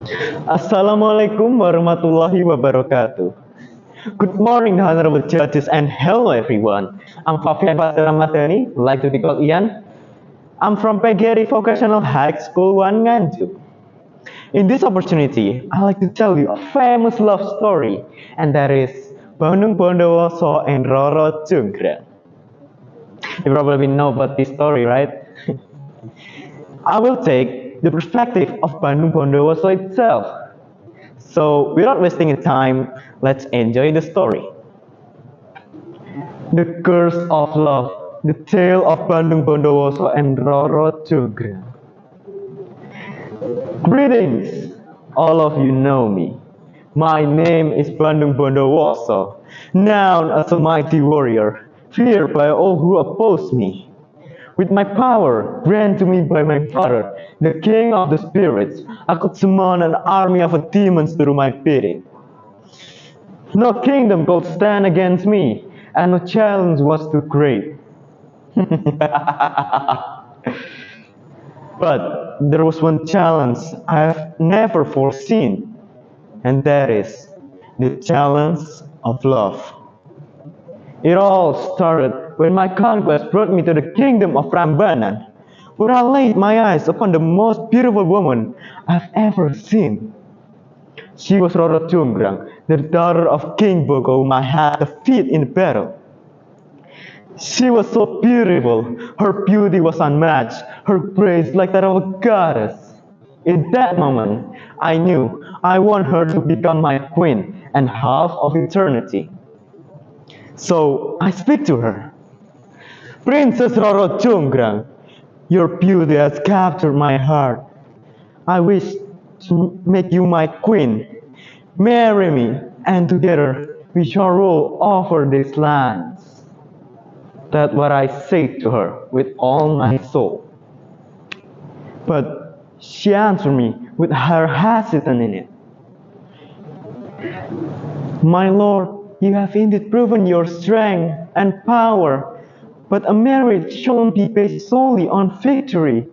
Assalamualaikum warahmatullahi wabarakatuh. Good morning, honorable judges, and hello everyone. I'm FAVIAN RAMADHANI, like to be called Ian. I'm from PGRI Vocational High School 1 Nganjuk. In this opportunity, I'd like to tell you a famous love story, and that is Bandung Bondowoso and Roro Jonggrang. You probably know about this story, right? I will take the perspective of Bandung Bondowoso itself. So, without wasting time, let's enjoy the story. The Curse of Love, the tale of Bandung Bondowoso and Roro Jonggrang. Greetings! All of you know me. My name is Bandung Bondowoso, known as a mighty warrior, feared by all who oppose me. With my power, granted to me by my father, the king of the spirits, I could summon an army of demons through my bidding. No kingdom could stand against me, and no challenge was too great. But there was one challenge I have never foreseen, and that is the challenge of love. It all started when my conquest brought me to the kingdom of Prambanan, where I laid my eyes upon the most beautiful woman I've ever seen. She was Roro Jonggrang, the daughter of King Boko whom I had to defeat in the battle. She was so beautiful, her beauty was unmatched, her grace like that of a goddess. In that moment, I knew I want her to become my queen and half of eternity. So I speak to her. Princess Roro Jonggrang, your beauty has captured my heart. I wish to make you my queen. Marry me, and together we shall rule over these lands. That's what I say to her with all my soul. But she answered me with her hesitation in it. My lord, you have indeed proven your strength and power, but a marriage shouldn't be based solely on victory.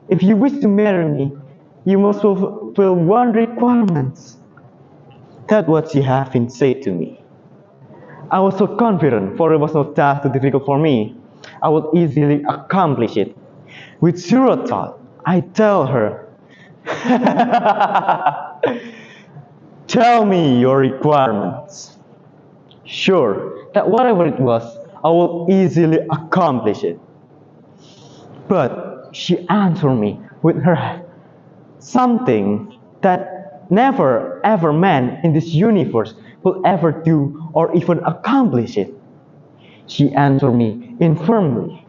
If you wish to marry me, you must fulfill one requirement. That's what she had been said to me. I was so confident, for it was no task too difficult for me. I would easily accomplish it. With zero thought, I tell her, tell me your requirements. Sure, that whatever it was, I will easily accomplish it. But she answered me with her something that never ever man in this universe could ever do or even accomplish it. She answered me infirmly.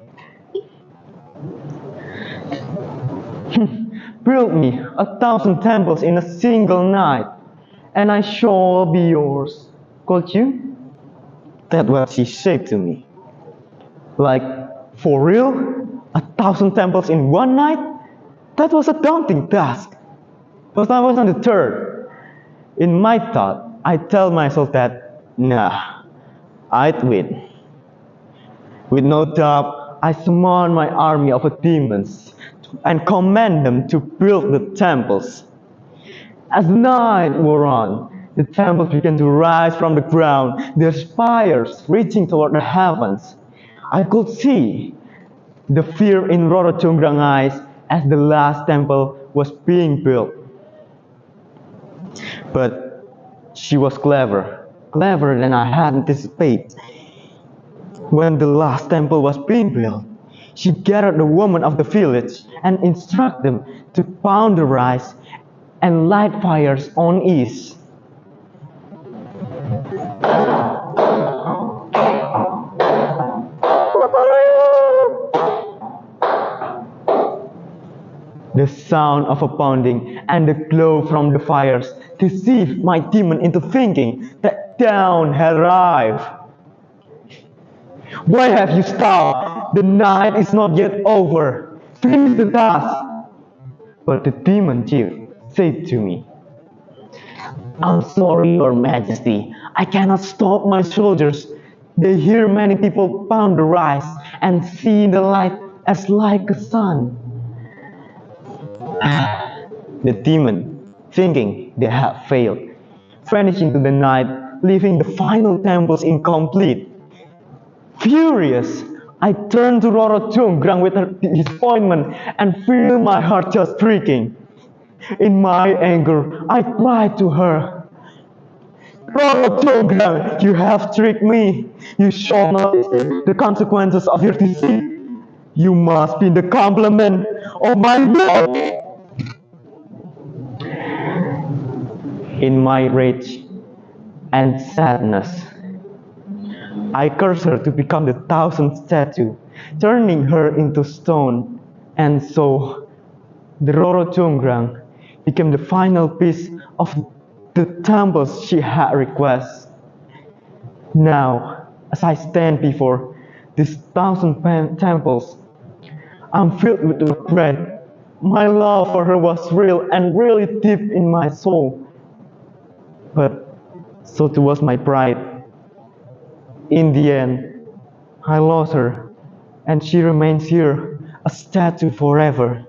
Build me 1,000 temples in a single night, and I shall be yours. Could you? That's what she said to me. Like, for real? 1,000 temples in one night? That was a daunting task. But I was undeterred. In my thought, I tell myself that, nah, I'd win. With no doubt, I summon my army of demons and command them to build the temples. As night wore on, the temples began to rise from the ground, their spires reaching toward the heavens. I could see the fear in Roro Jonggrang's eyes as the last temple was being built. But she was cleverer than I had anticipated. When the last temple was being built, she gathered the women of the village and instructed them to pound the rice and light fires on ease. The sound of a pounding and the glow from the fires deceived my demon into thinking that dawn had arrived. Why have you stopped? The night is not yet over. Finish the task. But the demon chief said to me, I'm sorry, Your Majesty. I cannot stop my soldiers. They hear many people pound the rice and see the light as like a sun. The demon thinking they had failed, vanished into the night, leaving the final temples incomplete. Furious, I turned to Roro Jonggrang with her disappointment and feel my heart just breaking. In my anger, I cried to her, Roro Jonggrang, you have tricked me. You shall notice the consequences of your deceit. You must be the complement of my love. In my rage and sadness, I cursed her to become the thousandth statue, turning her into stone. And so, the Roro Jonggrang became the final piece of the temples she had requested. Now, as I stand before these thousand temples, I'm filled with regret. My love for her was real and really deep in my soul. But so too was my pride. In the end, I lost her, and she remains here, a statue forever,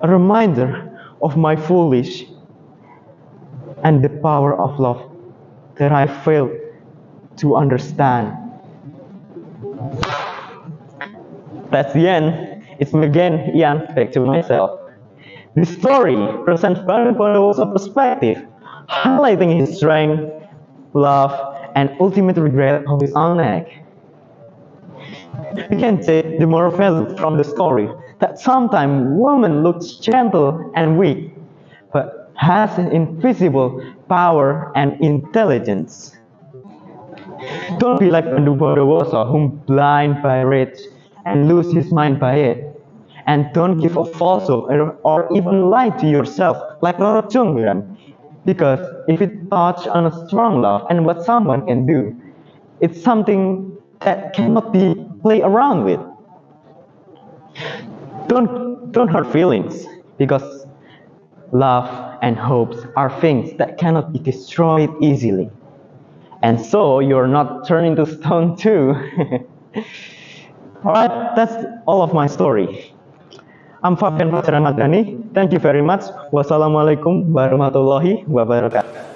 a reminder of my foolish and the power of love that I failed to understand. That's the end. It's me again, Ian, back to myself. This story presents Bandung Bondowoso perspective, highlighting his strength, love, and ultimate regret of his own act. We can take the moral value from the story that sometimes woman looks gentle and weak, but has an invisible power and intelligence. Don't be like Bandung Bondowoso, whom blind by rage and lose his mind by it. And don't give a false hope or even lie to yourself like Roro Jonggrang. Because if it touches on a strong love and what someone can do, it's something that cannot be played around with. Don't hurt feelings, because love and hopes are things that cannot be destroyed easily. And so you're not turned into stone too. Alright, that's all of my story. I'm FAVIAN. Thank you very much. Wassalamualaikum warahmatullahi wabarakatuh.